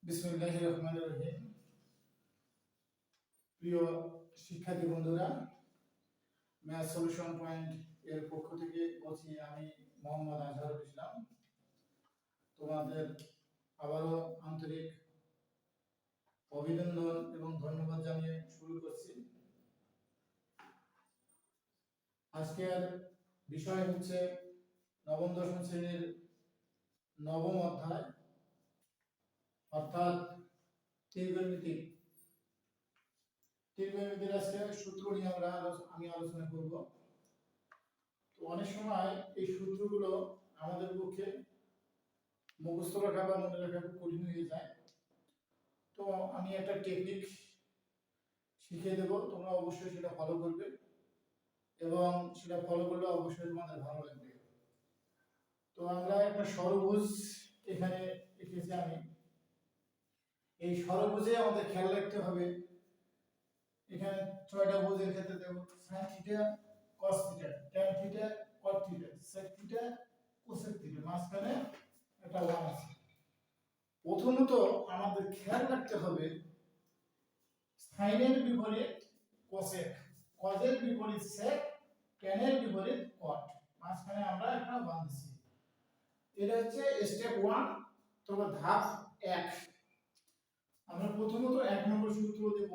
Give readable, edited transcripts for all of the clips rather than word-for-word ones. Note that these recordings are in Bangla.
বিসমিল্লাহির রহমানির রহিম। প্রিয় শিক্ষার্থী বন্ধুরা, ম্যাথ সলিউশন পয়েন্ট এর পক্ষ থেকে বলছি আমি মোহাম্মদ আজহারুল ইসলাম। তোমাদের আবারও আন্তরিক অভিনন্দন এবং ধন্যবাদ জানিয়ে শুরু করছি। আজকের বিষয় হচ্ছে নবম দশম শ্রেণীর নবম অধ্যায় অর্থাৎ ত্রিকোণমিতি। ত্রিকোণমিতির আজকে সূত্র নিয়ে আমি আলোচনা করব। তো অনেক সময় এই সূত্রগুলো আমাদের পক্ষে মুখস্থ রাখা বা মনে রাখা খুব কঠিন হয়ে যায়। তো আমি একটা টেকনিক শিখিয়ে দেব, তোমরা অবশ্যই সেটা ফলো করবে এবং সেটা ফলো করলে অবশ্যই তোমাদের ভালো লাগবে। তো আমরা একটা ষড়ভুজ এখানে এঁকেছি আমি। এই ষড়ভুজে আমাদের খেয়াল রাখতে হবে, এখানে 6টা ভুজের ক্ষেত্রে দেব sin theta cos theta tan theta cot theta sec theta cosec theta, মাঝখানে একটা 1 আছে। প্রথমত আমাদের খেয়াল রাখতে হবে sin এর বিপরীত cosec, cos এর বিপরীত sec, tan এর বিপরীত cot, মাঝখানে আমরা একটা 1 দিছি। এটা হচ্ছে স্টেপ 1। তবে ধাপ 1 আমরা প্রথমত 1 নম্বর সূত্র দেব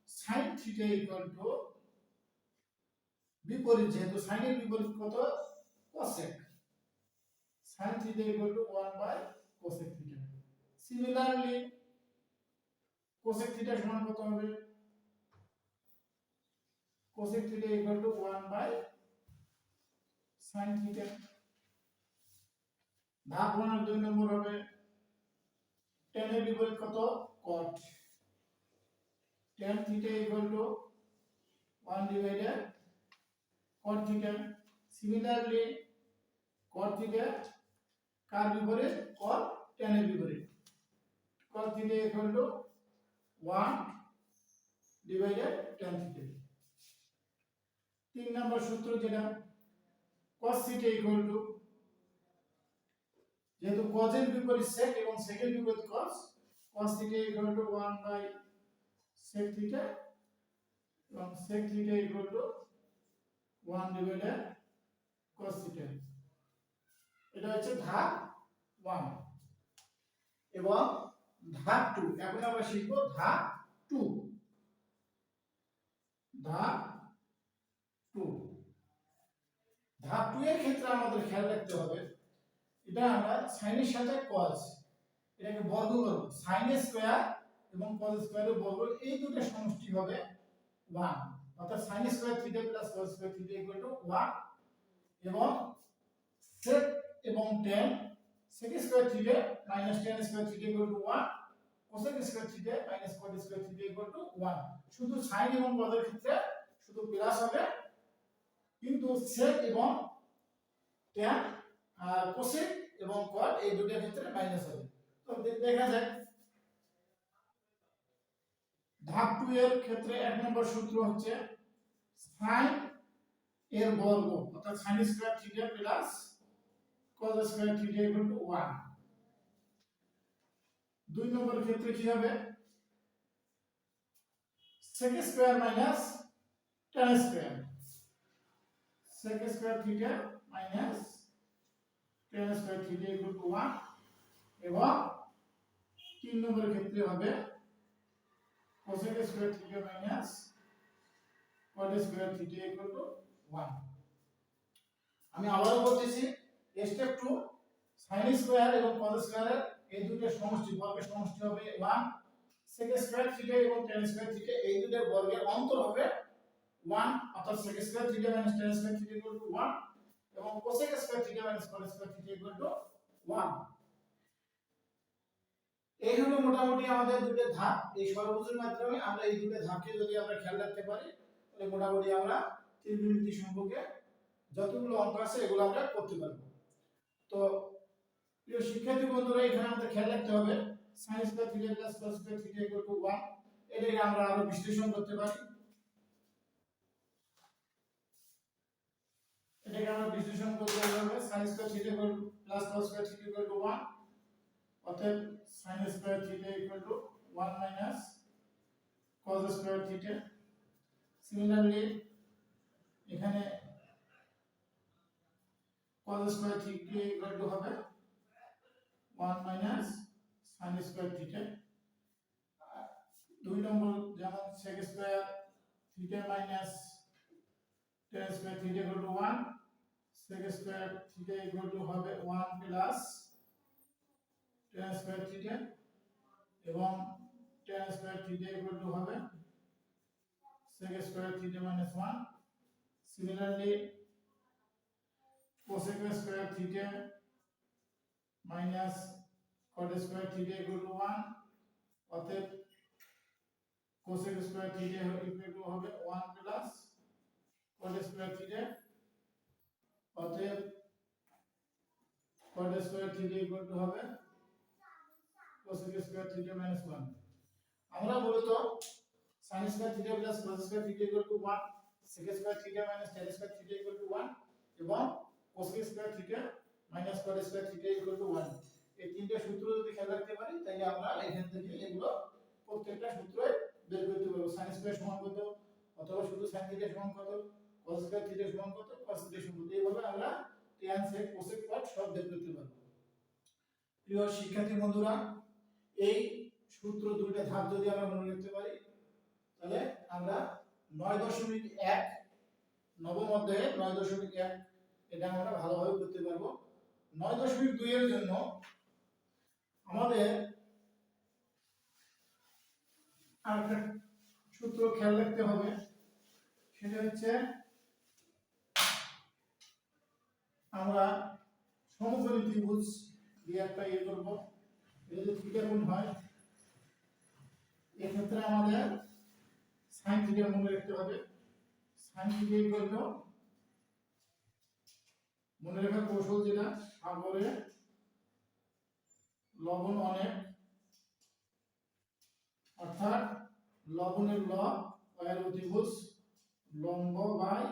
sin থিটা ইকুয়াল টু বিপরীত, যেহেতু sin এর বিপরীত কত cosec, sin theta equal to 1 by cosec theta. Similarly cosec theta সমান কত হবে, cosec theta equal to 1 by sin theta. ধাপ 1 এর 2 নম্বর হবে tan এর বিপরীত কত cot, tan theta equal to 1 divided cot theta. Similarly cot theta কার বিপরীত cot, tan এর বিপরীত, cot theta equal to 1 divided tan theta. 3 number সূত্র যেটা cos থিটা ইকুয়াল টু, যেহেতু cos এর বিপরীত sec এবং sec এর বিপরীত cos, cos theta equal to 1 by sec theta এবং sec theta equal to 1 divided cos theta. এটা হচ্ছে ধাপ 1 এবং ধাপ 2। এখন আমরা শিখব ধাপ 2। ধাপ 2 এর ক্ষেত্রে আমাদের খেয়াল রাখতে হবে, এটা আমরা sin এর সাথে cos এটাকে বর্গ করব, sin স্কয়ার এবং cos স্কয়ারের বর্গ, এই দুটো সমষ্টি হবে 1, অর্থাৎ sin square theta plus cos square theta equal to 1 এবং sec এবং tan sec square theta minus tan square theta equal to 1, cosec square theta minus cot square theta equal to 1। শুধু sin এবং cos এর ক্ষেত্রে শুধু প্লাস হবে, কিন্তু sec এবং tan আর cosec এবং cot এই দুটোর ক্ষেত্রে মাইনাস হবে। তো দেখা যাক ধাপ 2 এর ক্ষেত্রে 1 নম্বর সূত্র হচ্ছে sin এর বর্গ, অর্থাৎ sin square theta plus cos square theta equal to 1। 2 নম্বর ক্ষেত্রে কি হবে, sec square minus tan square, sec square theta minus tan square theta equal to 1 এবং 3 নম্বর ক্ষেত্রে হবে cosec square theta minus cot square theta equal to 1। আমি আবারো বলতেছি, স্টেপ 2 sin স্কয়ার এবং cos স্কয়ারের এই দুটোর সমষ্টি, বর্গের সমষ্টি হবে 1, sec স্কয়ার থিটা এবং tan স্কয়ার থিটা এই দুটোর বর্গের অন্তর হবে 1, অর্থাৎ sec square theta minus tan square theta equal to 1 এবং cosec square theta minus cot square theta equal to 1। এই হলো মোটামুটি আমাদের দুটো ধাপ। এই ষড়ভুজের মাধ্যমে আমরা এই দুটো ধাপকে যদি আমরা খেয়াল রাখতে পারি, তাহলে মোটামুটি আমরা ত্রিকোণমিতি সম্পর্কে যতগুলো অঙ্ক আছে এগুলো আমরা করতে পারবো। তো প্রিয় শিক্ষার্থী বন্ধুরা, এখানে আমাদের খেয়াল রাখতে হবে sin square theta plus cos square theta equal to 1, এটাকে আমরা আরো বিশ্লেষণ করতে পারি। এটাকে আমরা বিশ্লেষণ করতে হবে sin square theta plus cos square theta equal to 1 অতএব sin square theta equal to 1 minus cos square theta. Similarly এখানে cos square theta equal two হবে 1 মাইনাস sin স্কয়ার থিটা। 2 নম্বর যেমন sec square theta minus tan square theta equal to 1, sec square theta equal two হবে 1 প্লাস tan স্কয়ার থিটা এবং tan square theta equal two হবে sec square theta minus 1। Similarly cosec square theta minus cot square theta equal to 1, অতএব cosec square theta equal two হবে 1 প্লাস cot স্কয়ার থিটা, অতএব cot square theta equal two হবে cosec স্কয়ার থিটা মাইনাস 1। আমরা মূলত sin square theta plus cos square theta equal to 1, sec square theta minus tan square theta equal to 1 এবং cosec square theta minus cot square theta equal to 1, এই তিনটা সূত্র যদি খেয়াল রাখতে পারি তাহলে আমরা এখান থেকে এগুলো প্রত্যেকটা সূত্রে বের করতে পারবো। sin স্কয়ার সমান কত, অথবা শুধু sin থিটা সমান কত, cos স্কয়ার থিটা সমান কত, cos থিটা সমান কত, এইভাবে আমরা tan sec cosec cot সব বের করতে পারবো। প্রিয় শিক্ষার্থী বন্ধুরা, এই সূত্র দুইটা ধাপ যদি আমরা মনে রাখতে পারি তাহলে আমরা 9.1 নবম অধ্যায়ে 9.1 এটা আমরা ভালোভাবে করতে পারবো। 9.2 এর জন্য আমাদের আরেকটা সূত্র খেয়াল রাখতে হবে, সেটা হচ্ছে আমরা সমকোণী ত্রিভুজ দিয়ে একটা করব। এটা যদি থিটা কোণ হয় এক্ষেত্রে আমাদের sin থিটা মনে রাখতে হবে। sin থিটা ইকুয়াল টু মনে রাখার কৌশল যেটা, সাগরে লবণ অনেক, অর্থাৎ লবণের লব এর অতিভুজ লম্ব বাই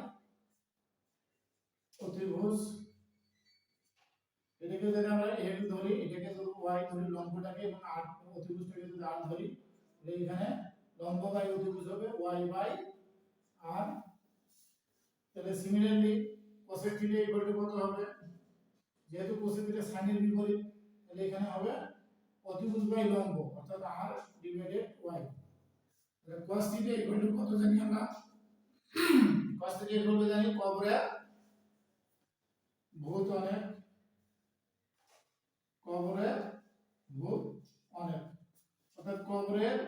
অতিভুজ। এটাকে যদি আমরা x ধরি, এটাকে যদি y ধরি, লম্বটাকে এবং r অতিভুজটাকে যদি r ধরি, তাহলে এখানে লম্ব বাই অতিভুজ হবে y বাই r। তাহলে similarly cosec theta equal two কত হবে, যেহেতু cosec থিটা sin এর বিপরীত, তাহলে এখানে হবে অতিভুজ বাই লম্ব অর্থাৎ r ডিভাইডেড y। তাহলে cos থিটা ইকুয়াল টু কত জানি আমরা, cos থিটা ইকুয়াল টু জানি কবরে ভূত অনেক, কবরে ভূত অনেক, অর্থাৎ কবরের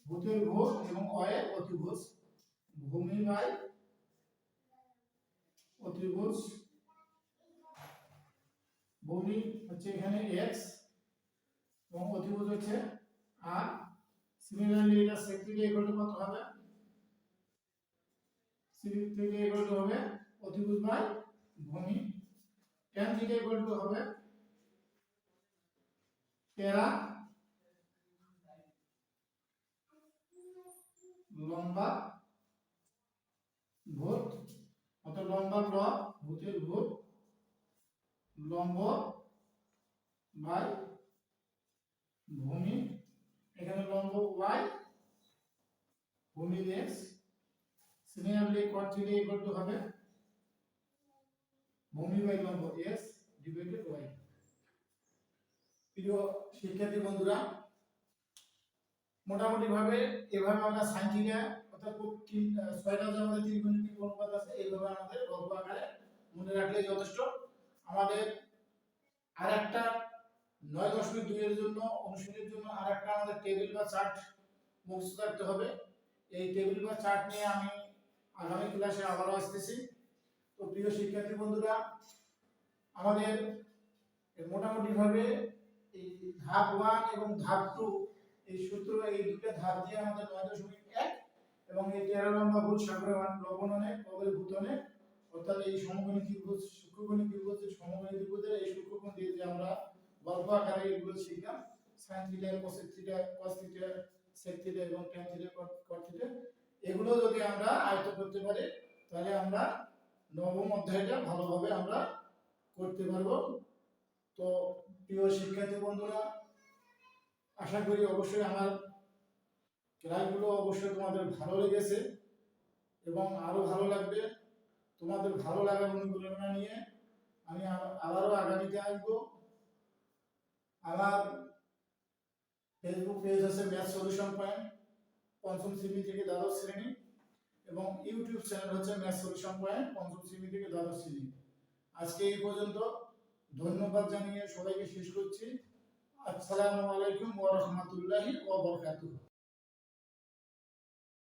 ভূতের ভূত এবং অয়ের অতিভুজ, ভূমি বাই অতিভুজ। ভূমি হচ্ছে এখানে x এবং অতিভুজ হচ্ছে r। সিমিলারলি এটা sec থিটা ইকুয়াল টু কত হবে, sec থিটা ইকুয়াল টু হবে অতিভুজ বাই ভূমি। tan থিটা ইকুয়াল টু হবে টেরা লম্বা ভূত, অর্থাৎ লম্বা লব ভূতের ভূত লম্ব বাই ভূমি। এখানে লম্ব y, ভূমি x। Similarly cot theta equal two হবে ভূমি বাই লম্ব s ডিভাইডেড y। প্রিয় শিক্ষার্থী বন্ধুরা, মোটামুটি ভাবে এভাবে আমরা sin থিটা অর্থাৎ ছয়টা যে আমাদের ত্রিকোণমিতিক অনুপাত আছে এইভাবে আমাদের গল্প আকারে মনে রাখলে যথেষ্ট। আমাদের আরেকটা 9.2 এর জন্য অনুশীলনের জন্য আরেকটা আমাদের টেবিল বা চার্ট মুখস্থ রাখতে হবে। এই টেবিল বা চার্ট নিয়ে আমি আগামী ক্লাসে আবারও আসতেছি। তো প্রিয় শিক্ষার্থী বন্ধুরা, আমাদের মোটামুটি ভাবে এই ধাপ 1 এবং ধাপ 2 এই সূত্র, এই দুটো ধাপ দিয়ে আমাদের 9.1 এবং এই 13 নম্বর ভূত সাগরে লবণ অনেক, কবরে ভূত অনেক, অর্থাৎ এই সমকোণী ত্রিভুজ সূক্ষ্মকোণী ত্রিভুজের সমকোণী ত্রিভুজের এই সূক্ষ্মকোণ দিয়ে যে আমরা গল্প আকারে এগুলো শিখলাম, sin theta, cosec theta, cos theta, sec theta এবং tan থিটা, cot থিটা, এগুলো যদি আমরা আয়ত্ত করতে পারি তাহলে আমরা নবম অধ্যায়টা ভালোভাবে আমরা করতে পারবো। তো প্রিয় শিক্ষার্থী বন্ধুরা, আশা করি অবশ্যই আমার ক্লাসগুলো অবশ্যই তোমাদের ভালো লেগেছে এবং আরো ভালো লাগবে। তোমাদের ভালো লাগার অনুপ্রেরণা নিয়ে আমি আবারও আগামীতে আসবো। আমার ফেসবুক পেজ আছে ম্যাথ সলিউশন পয়েন্ট, পঞ্চম শ্রেণী থেকে দ্বাদশ শ্রেণী, এবং ইউটিউব চ্যানেল হচ্ছে ম্যাথ সলিউশন পয়েন্ট, পঞ্চম শ্রেণী থেকে দ্বাদশ শ্রেণী। আজকে এই পর্যন্ত, ধন্যবাদ জানিয়ে সবাইকে শেষ করছি। আসসালামু আলাইকুম ওয়া রাহমাতুল্লাহি ওয়া বারাকাতুহু।